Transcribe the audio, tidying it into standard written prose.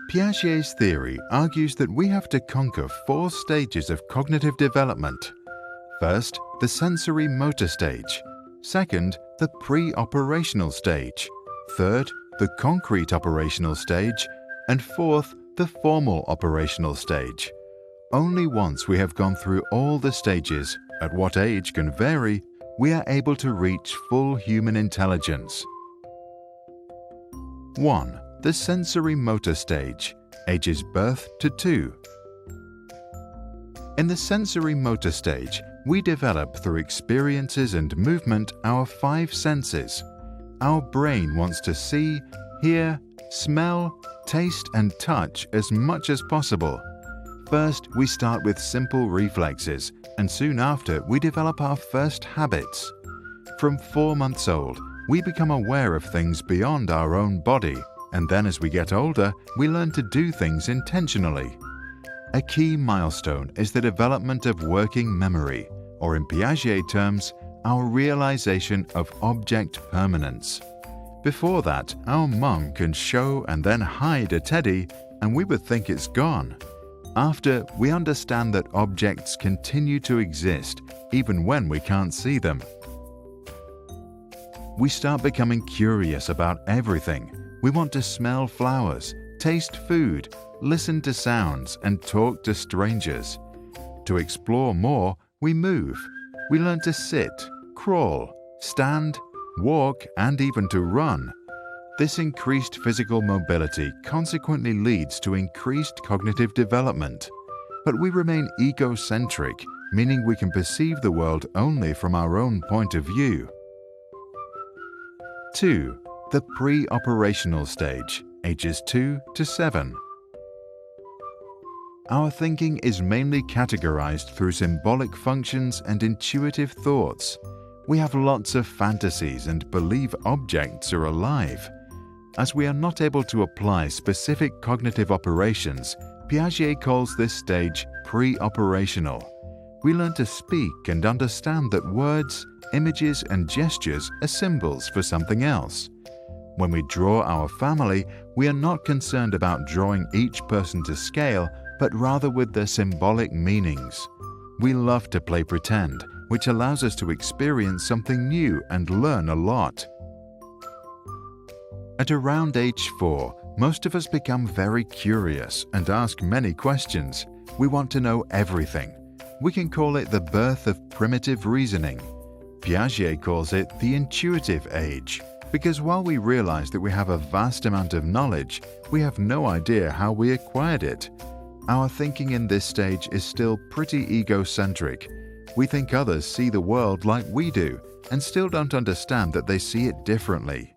Piaget's theory argues that we have to conquer 4 stages of cognitive development. First, the sensory motor stage. Second, the pre-operational stage. Third, the concrete operational stage. And fourth, the formal operational stage. Only once we have gone through all the stages, at what age can vary, we are able to reach full human intelligence. 1. The sensory motor stage, ages birth to 2. In the sensory motor stage, we develop through experiences and movement our 5 senses. Our brain wants to see, hear, smell, taste and touch as much as possible. First, we start with simple reflexes, and soon after we develop our first habits. From 4 months old, we become aware of things beyond our own body, and then as we get older, we learn to do things intentionally. A key milestone is the development of working memory, or in Piaget terms, our realization of object permanence. Before that, our mum can show and then hide a teddy, and we would think it's gone. After, we understand that objects continue to exist even when we can't see them. We start becoming curious about everything. We want to smell flowers, taste food, listen to sounds, and talk to strangers. To explore more, we move. We learn to sit, crawl, stand, walk, and even to run. This increased physical mobility consequently leads to increased cognitive development. But we remain egocentric, meaning we can perceive the world only from our own point of view. 2. The pre-operational stage, ages 2 to 7. Our thinking is mainly categorized through symbolic functions and intuitive thoughts. We have lots of fantasies and believe objects are alive. As we are not able to apply specific cognitive operations, Piaget calls this stage pre-operational. We learn to speak and understand that words, images, and gestures are symbols for something else. When we draw our family, we are not concerned about drawing each person to scale, but rather with their symbolic meanings. We love to play pretend, which allows us to experience something new and learn a lot. At around age 4, most of us become very curious and ask many questions. We want to know everything. We can call it the birth of primitive reasoning. Piaget calls it the intuitive age, because while we realize that we have a vast amount of knowledge, we have no idea how we acquired it. Our thinking in this stage is still pretty egocentric. We think others see the world like we do, and still don't understand that they see it differently.